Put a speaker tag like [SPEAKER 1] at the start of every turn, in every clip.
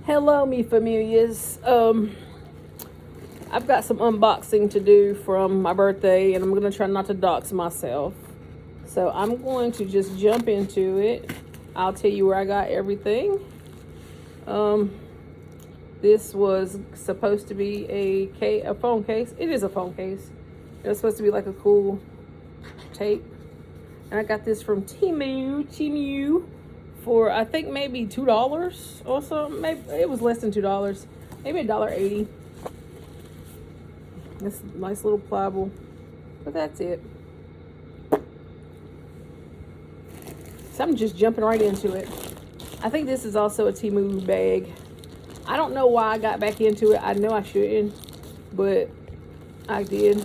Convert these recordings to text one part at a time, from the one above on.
[SPEAKER 1] Hello, me familiars. I've got some unboxing to do from my birthday, and I'm gonna try not to dox myself. So I'm going to just jump into it. I'll tell you where I got everything. This was supposed to be a phone case. It is a phone case. It was supposed to be like a cool tape, and I got this from Temu for I think maybe $2 or something. Maybe it was less than $2, maybe $1.80. It's a nice little pliable, but that's it. So I'm just jumping right into it. I think this is also a Temu bag. I don't know why I got back into it. I know I shouldn't, but I did.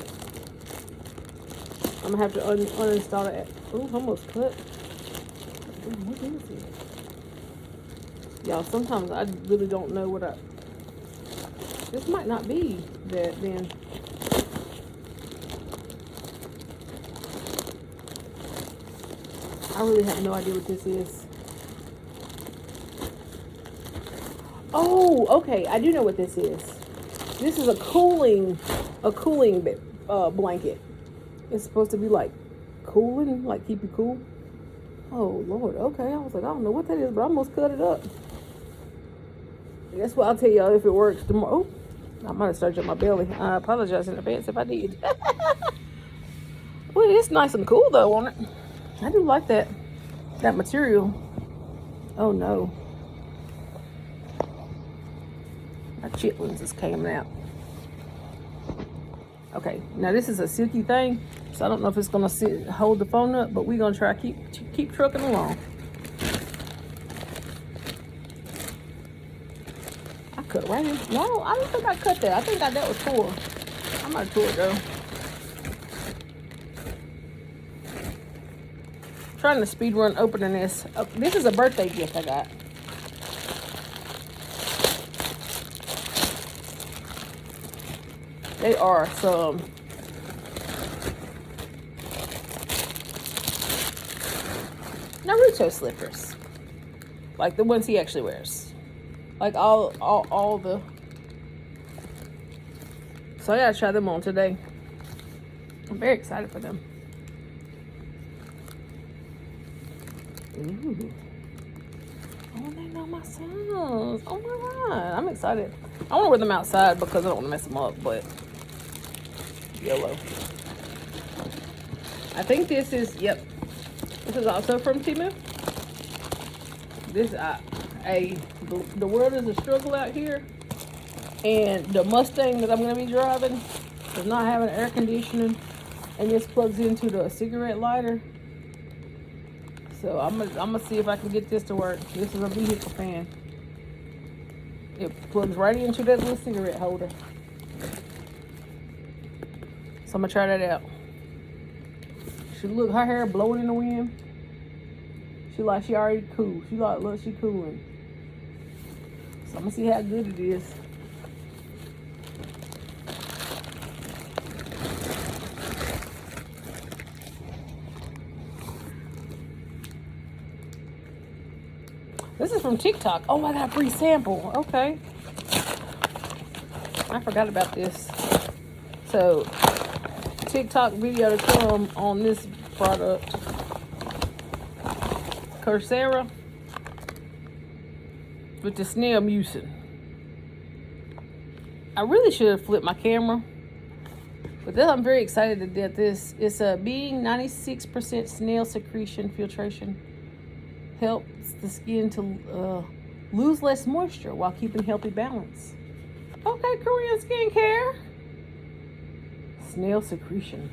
[SPEAKER 1] I'm gonna have to uninstall it. Oh, almost cut. What is it? Y'all, sometimes I really don't know what this might not be that then. I really have no idea what this is. Oh, okay. I do know what this is. This is a cooling blanket. It's supposed to be like cooling, like keep you cool. Oh Lord, okay. I was like, I don't know what that is, but I almost cut it up. That's what I'll tell y'all if it works tomorrow. Oh, I might have started up my belly. I apologize in advance if I did. Well, it's nice and cool though on it. I do like that material. Oh no. My chitlins is coming out. Okay, now this is a silky thing, so I don't know if it's gonna hold the phone up, but we're gonna try keep trucking along. I cut right in. No, I don't think I cut that. I think that was tore. I might have tore it though. Trying to speed run opening this. This is a birthday gift I got. They are some Naruto slippers, like the ones he actually wears, like all the. So I gotta try them on today. I'm very excited for them. Ooh. Oh, they know my songs. Oh my God, I'm excited. I want to wear them outside because I don't want to mess them up, but YOLO. I think this is, yep. This is also from Temu. This, the world is a struggle out here. And the Mustang that I'm going to be driving does not have an air conditioning. And this plugs into the cigarette lighter. So I'm gonna see if I can get this to work. This is a vehicle fan. It plugs right into that little cigarette holder. So I'm gonna try that out. She look, her hair blowing in the wind. She like she already cool. She like, look, she cooling. So I'm gonna see how good it is. This is from TikTok. Oh, I got a free sample. Okay. I forgot about this. So, TikTok video to come on this product. Coursera with the snail mucin. I really should have flipped my camera. But then I'm very excited to get this. It's a being 96% snail secretion filtration. Helps the skin to lose less moisture while keeping healthy balance. Okay, Korean skincare. Snail secretion.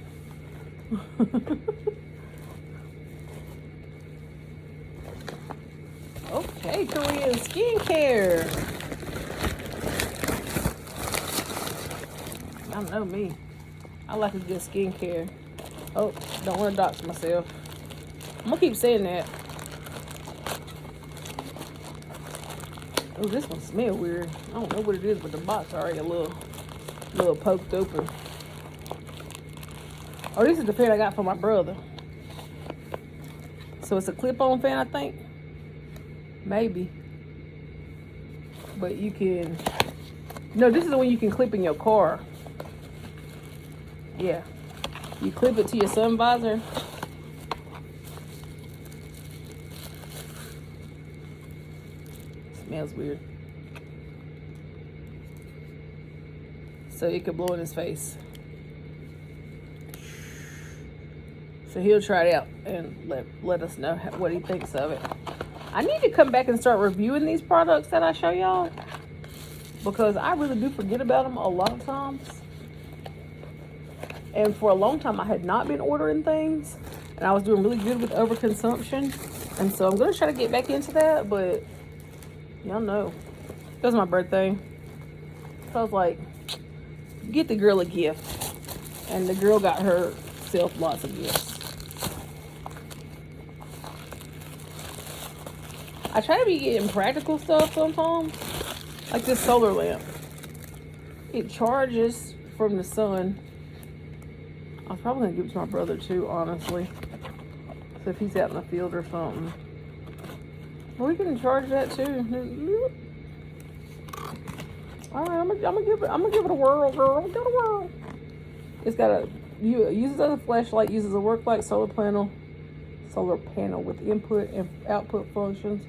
[SPEAKER 1] Okay, Korean skincare. I know me. I like a good skincare. Oh, don't want to dox myself. I'm gonna keep saying that. Oh, this one smells weird. I don't know what it is, but the box already a little poked open. Oh, this is the fan I got for my brother. So it's a clip-on fan, I think. Maybe. but you can. No, this is the one you can clip in your car. Yeah, you clip it to your sun visor. Smells weird. So it could blow in his face. So he'll try it out and let us know what he thinks of it. I need to come back and start reviewing these products that I show y'all, because I really do forget about them a lot of times. And for a long time, I had not been ordering things, and I was doing really good with overconsumption. And so I'm going to try to get back into that, but y'all know, it was my birthday. So I was like, get the girl a gift. And the girl got herself lots of gifts. I try to be getting practical stuff sometimes, like this solar lamp. It charges from the sun. I was probably gonna give it to my brother too, honestly. So if he's out in the field or something, well, we can charge that too. All right, I'm gonna give it a whirl, girl. Give it a whirl. It's got uses as a flashlight, uses a work light solar panel with input and output functions.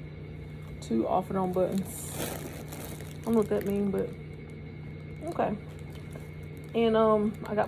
[SPEAKER 1] 2 off and on buttons. I don't know what that means, but okay. And I got